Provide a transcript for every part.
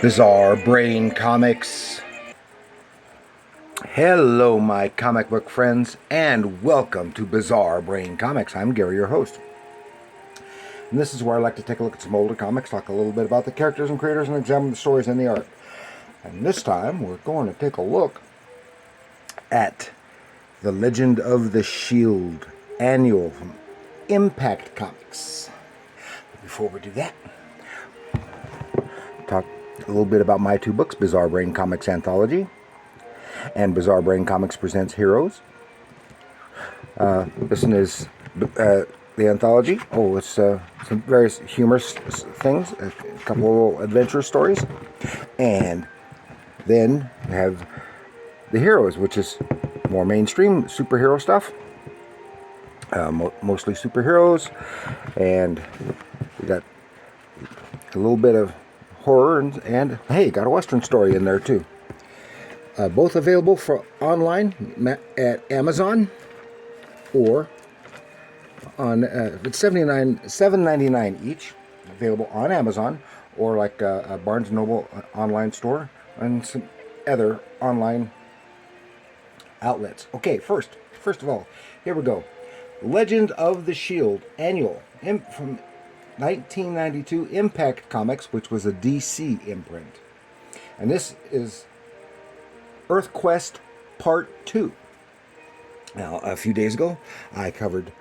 Bizarre Brain Comics. Hello, my comic book friends, and welcome to Bizarre Brain Comics. I'm Gary, your host. And this is where I like to take a look at some older comics, talk a little bit about the characters and creators, and examine the stories and the art. And this time, we're going to take a look at The Legend of the Shield annual from Impact Comics. But before we do that, talk a little bit about my two books, Bizarre Brain Comics Anthology and Bizarre Brain Comics Presents Heroes. This one is the anthology. Oh, it's some various humorous things, a couple of little adventure stories. And then we have the Heroes, which is more mainstream superhero stuff. Mostly superheroes. And we got a little bit of horror and hey, got a Western story in there too. Both available for online at Amazon or on it's $7.99 each. Available on Amazon or like a Barnes & Noble online store and some other online outlets. Okay, first of all, here we go. Legend of the Shield annual from 1992 Impact Comics, which was a DC imprint. And this is EarthQuest Part 2. Now, a few days ago, I covered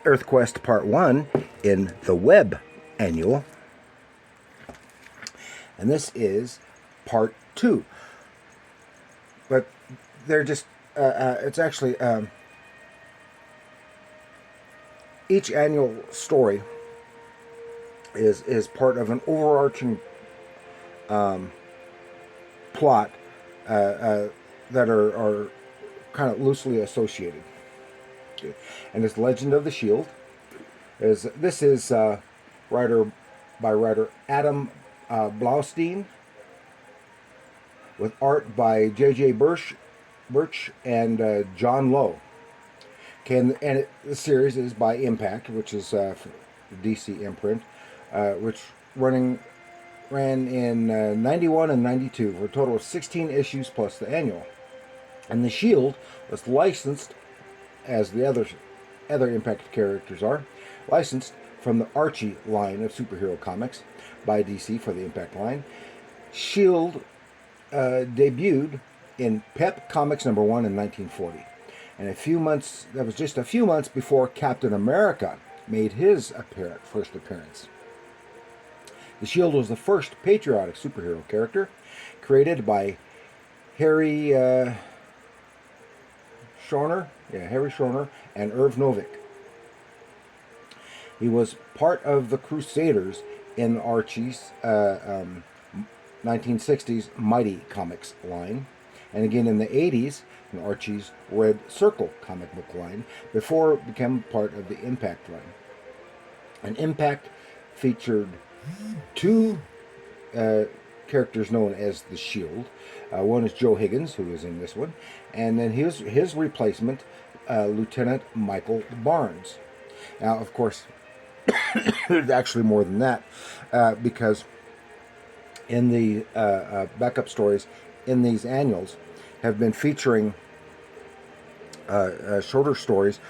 EarthQuest Part 1 in the Web Annual. And this is Part 2. But they're just, it's actually, each annual story is part of an overarching plot that are kind of loosely associated. Okay. And this Legend of the Shield is writer Adam Blaustein with art by J.J. Birch and John Lowe. Okay, the series is by Impact, which is the DC imprint, which ran in 91 and 92 for a total of 16 issues plus the annual. And the Shield was licensed, as the other Impact characters are, licensed from the Archie line of superhero comics by DC for the Impact line. Shield debuted in Pep Comics #1 in 1940. And that was just a few months before Captain America made his first appearance. The Shield was the first patriotic superhero character created by Harry Schorner and Irv Novick. He was part of the Crusaders in Archie's 1960s Mighty Comics line, and again in the 80s in Archie's Red Circle comic book line, before it became part of the Impact line. And Impact featured two characters known as the Shield. One is Joe Higgins, who is in this one, and then his replacement, Lieutenant Michael Barnes. Now, of course, there's actually more than that, because in the backup stories in these annuals have been featuring shorter stories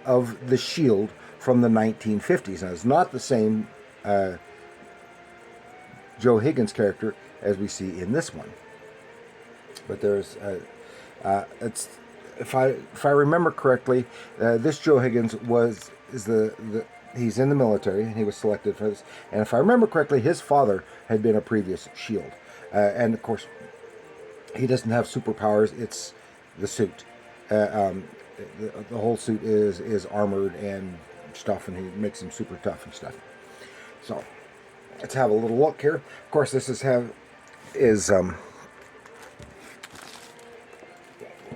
of the Shield from the 1950s. Now, it's not the same Joe Higgins character as we see in this one, but there's if I remember correctly, this Joe Higgins he's in the military and he was selected for this, and if I remember correctly, his father had been a previous Shield, and of course he doesn't have superpowers. It's the suit. The whole suit is armored and stuff, and he makes him super tough and stuff. So let's have a little look here. Of course, this is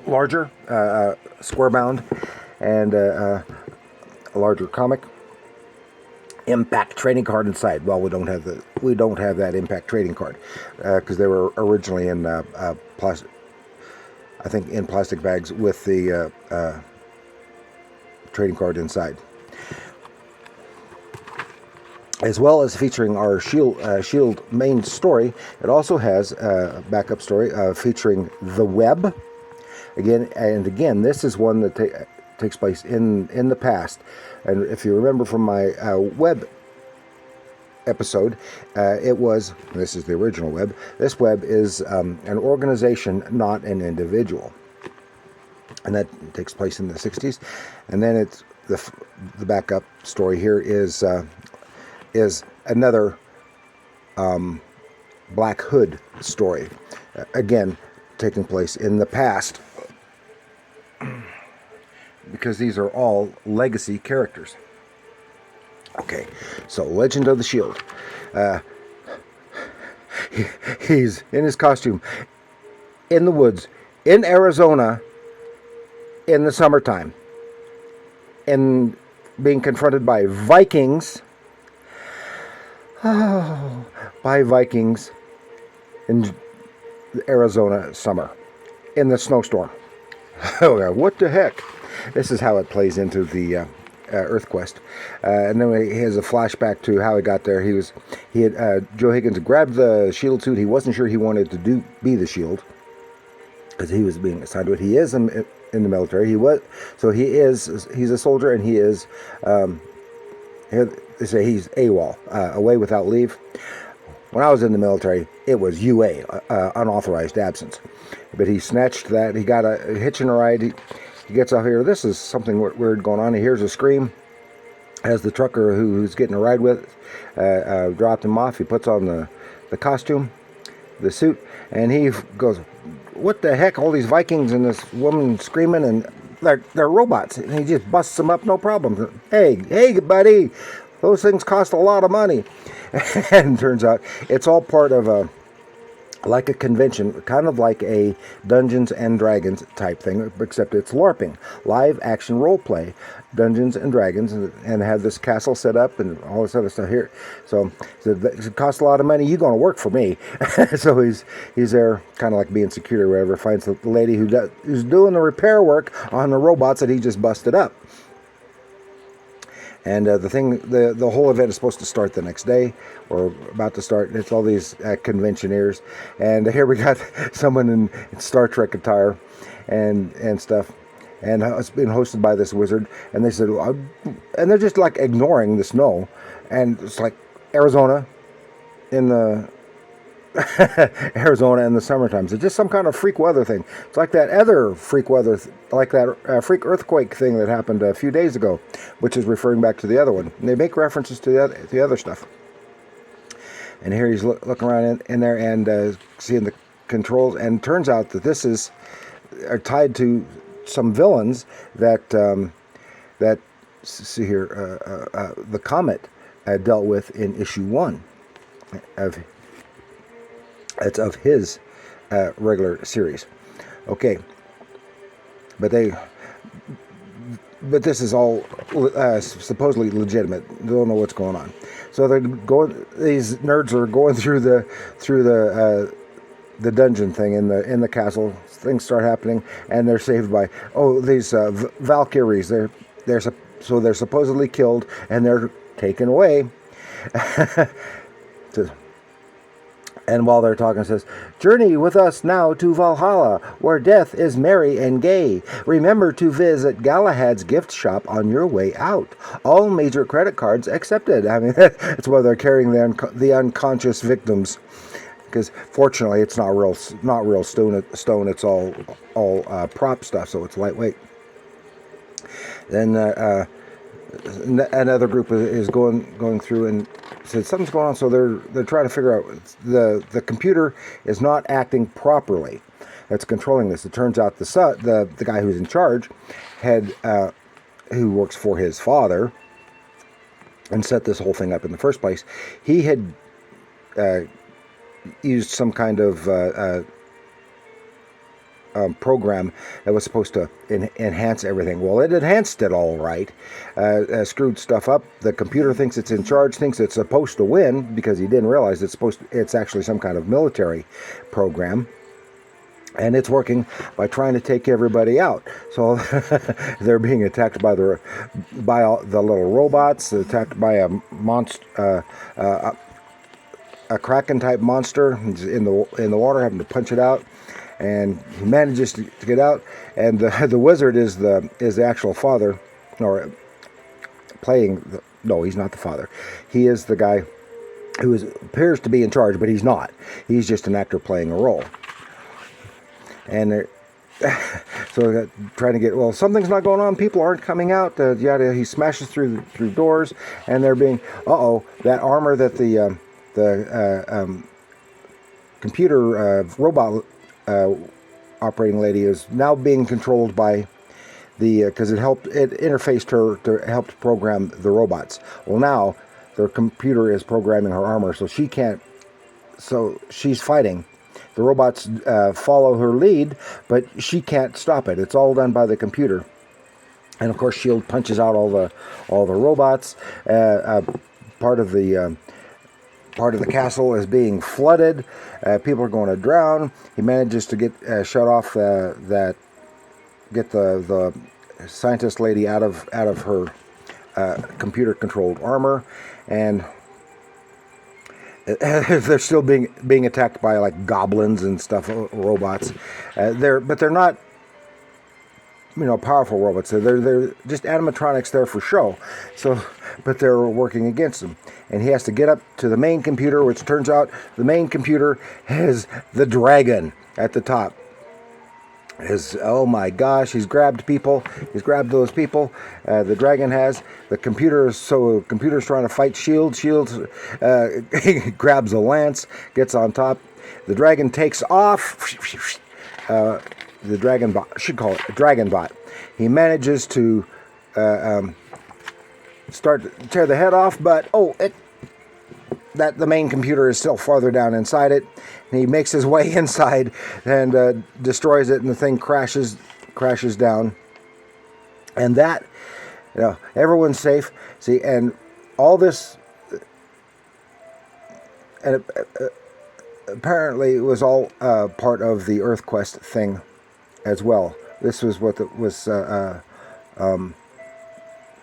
larger, square bound, and a larger comic. Impact trading card inside. Well, we don't have that Impact trading card because they were originally in plastic. I think in plastic bags with the trading card inside. as well as featuring our Shield main story. It also has a backup story featuring the Web. Again, this is one that takes place in the past. And if you remember from my Web episode, this is the original Web. This Web is an organization, not an individual. And that takes place in the 60s. And then it's the backup story here is another Black Hood story, again taking place in the past, because these are all legacy characters. Okay, so Legend of the Shield. He's in his costume in the woods in Arizona in the summertime, and being confronted by Vikings. Oh, by Vikings in Arizona summer in the snowstorm. Oh, what the heck? This is how it plays into the EarthQuest. And then he has a flashback to how he got there. Joe Higgins grabbed the shield suit. He wasn't sure he wanted to be the Shield, because he was being assigned to it. He is in the military. He's a soldier, and he is they say he's AWOL, away without leave. When I was in the military, it was UA, unauthorized absence. But he snatched that. He got a hitching a ride. He gets off here. This is something weird going on. He hears a scream as the trucker who's getting a ride with dropped him off. He puts on the costume, the suit, and he goes, "What the heck? All these Vikings and this woman screaming, and they're robots." And he just busts them up, no problem. Hey, buddy, those things cost a lot of money. And turns out it's all part of a convention, kind of like a Dungeons and Dragons type thing, except it's LARPing, live action role play, Dungeons and Dragons, and have this castle set up and all this other stuff here. So it costs a lot of money. You're going to work for me. So he's there, kind of like being security or whatever. Finds the lady who's doing the repair work on the robots that he just busted up. And the whole event is supposed to start the next day, or about to start. It's all these conventioneers, and here we got someone in Star Trek attire, and stuff, and it's being hosted by this wizard. And they said, and they're just like ignoring the snow, and it's like Arizona in the Arizona in the summertime. It's just some kind of freak weather thing. It's like that other freak weather, like that freak earthquake thing that happened a few days ago, which is referring back to the other one. And they make references to the other stuff. And here he's looking around in there and seeing the controls, and turns out that this are tied to some villains that see here the Comet dealt with in issue 1 of. It's of his regular series. Okay. But this is all supposedly legitimate. They don't know what's going on. So these nerds are going through the dungeon thing in the castle. Things start happening, and they're saved by these Valkyries. They're supposedly killed, and they're taken away. And while they're talking, it says, "Journey with us now to Valhalla, where death is merry and gay. Remember to visit Galahad's gift shop on your way out. All major credit cards accepted." I mean, that's why they're carrying the unconscious victims. Because fortunately, it's not real stone. It's all prop stuff, so it's lightweight. Then another group is going through and said something's going on. So they're trying to figure out the computer is not acting properly. That's controlling this. It turns out the guy who's in charge who works for his father and set this whole thing up in the first place. He had used some kind of program that was supposed to enhance everything. Well, it enhanced it all right, screwed stuff up. The computer thinks it's in charge, thinks it's supposed to win, because he didn't realize it's actually some kind of military program. and it's working by trying to take everybody out. So they're being attacked by all the little robots, attacked by a monster, a kraken type monster in the water, having to punch it out, and he manages to get out. And the wizard is the actual father, or playing. No, he's not the father. He is the guy who appears to be in charge, but he's not. He's just an actor playing a role. And so they're trying to get, well, something's not going on. People aren't coming out. He smashes through doors, and they're being, that armor that the computer robot operating lady is now being controlled by because it interfaced her to help program the robots. Well, now the computer is programming her armor, so she can't. So she's fighting. The robots follow her lead, but she can't stop it. It's all done by the computer. And of course, Shield punches out all the robots. Part of the castle is being flooded. People are going to drown. He manages to get shut off get the scientist lady out of her computer controlled armor, and they're still being attacked by like goblins and stuff, robots. They're not powerful robots. They're just animatronics there for show. So, but they're working against him, and he has to get up to the main computer, which turns out the main computer has the dragon at the top. Oh my gosh, he's grabbed people. He's grabbed those people. The dragon has. The computer's trying to fight Shield. He grabs a lance, gets on top. The dragon takes off. The dragon bot, should call it a dragon bot. He manages to start to tear the head off, but the main computer is still farther down inside it. And he makes his way inside and destroys it, and the thing crashes down. And that, everyone's safe. See, and all this, and apparently it was all part of the EarthQuest thing as well. This was what was the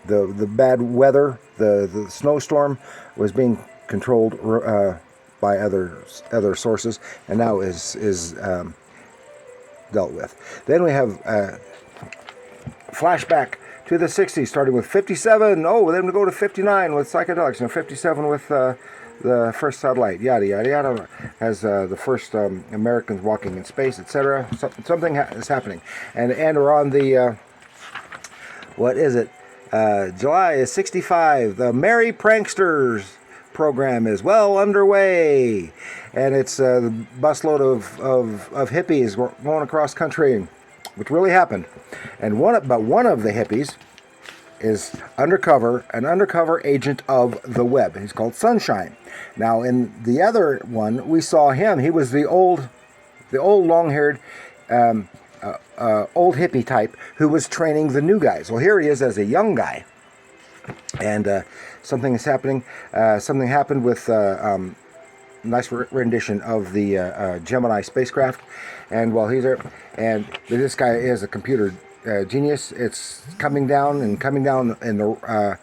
bad weather, the snowstorm was being controlled by other sources, and now is dealt with. Then we have flashback to the 60s, starting with 57. Then we go to 59 with psychedelics, and 57 with the first satellite, yada yada yada, has the first Americans walking in space, etc. Something is happening, and we're on the what is it? July is 65. The Merry Pranksters program is well underway, and it's the busload of hippies going across country, which really happened. And one of the hippies is an undercover agent of the web. He's called Sunshine. Now, in the other one, we saw him. He was the old long-haired old hippie type who was training the new guys. Well, here he is as a young guy, and something is happening. Something happened with nice rendition of the Gemini spacecraft, and while he's there, and this guy is a computer genius. It's coming down in the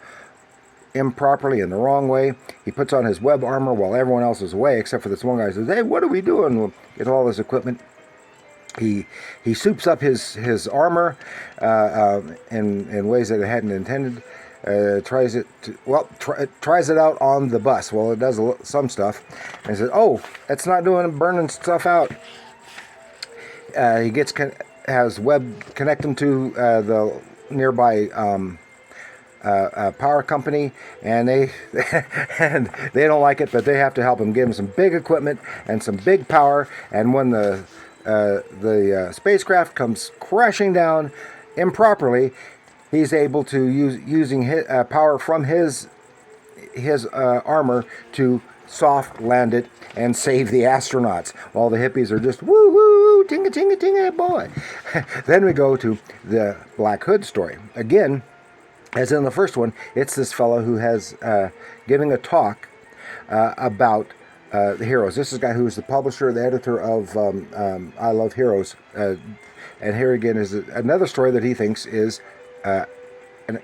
improperly, in the wrong way. He puts on his web armor while everyone else is away, except for this one guy. He says, "Hey, what are we doing?" We'll get all this equipment. He soups up his armor in ways that it hadn't intended. Tries it out on the bus. Well, it does some stuff, and he says, "Oh, it's not burning stuff out." He has web connect him to the nearby power company, and they don't like it, but they have to help him, give him some big equipment and some big power. And when the spacecraft comes crashing down improperly, he's able to using his, power from his armor to soft land it and save the astronauts, while the hippies are just woo woo tinga tinga tinga boy. Then we go to the Black Hood story again. As in the first one, it's this fellow who has giving a talk about the heroes. This is a guy who is the publisher, the editor of I Love Heroes. And here again is another story that he thinks is an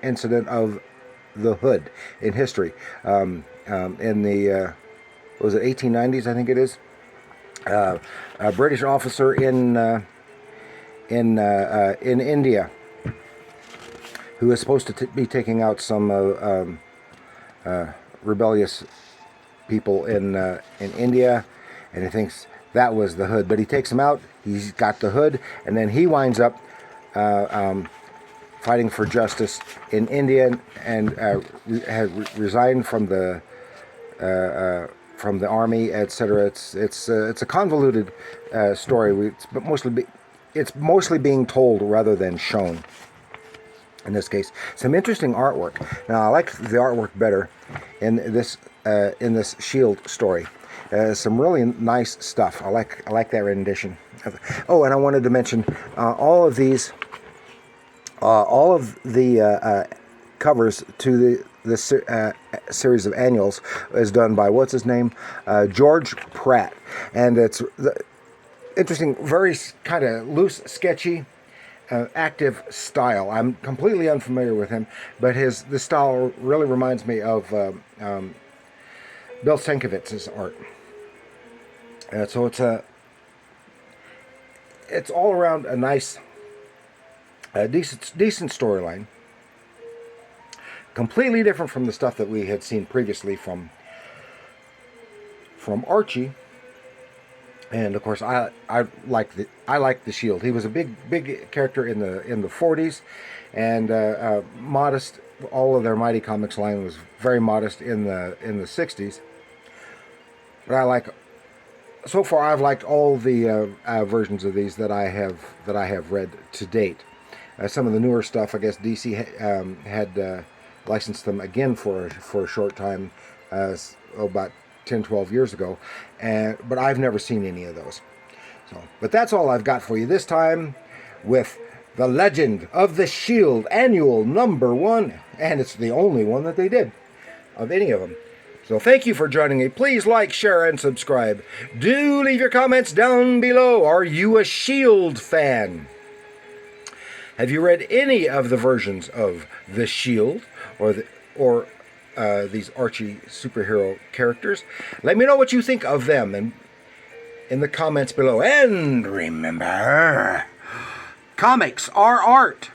incident of the Hood in history. In the what was it 1890s? I think it is. A British officer in India who is supposed to be taking out some rebellious people in India, and he thinks that was the Hood. But he takes him out. He's got the Hood, and then he winds up fighting for justice in India, and has resigned from the army, etc. It's a convoluted story. It's mostly being told rather than shown. In this case, some interesting artwork. Now, I like the artwork better in this Shield story. Some really nice stuff. I like that rendition. Oh, and I wanted to mention all of the covers to the series of annuals is done by what's his name, George Pratt, and it's interesting, very kind of loose, sketchy. Active style. I'm completely unfamiliar with him, but the style really reminds me of Bill Sienkiewicz's art. So it's all around a nice, decent storyline. Completely different from the stuff that we had seen previously from Archie. And of course, I like the Shield. He was a big character in the 40s, and modest. All of their Mighty Comics line was very modest in the 60s. But so far I've liked all the versions of these that I have read to date. Some of the newer stuff, I guess DC had licensed them again for a short time, about 10-12 years ago, but I've never seen any of those. But that's all I've got for you this time with The Legend of the Shield Annual #1, and it's the only one that they did of any of them. So thank you for joining me. Please like, share, and subscribe. Do leave your comments down below. Are you a Shield fan? Have you read any of the versions of the Shield or these Archie superhero characters? Let me know what you think of them in the comments below. And remember, comics are art.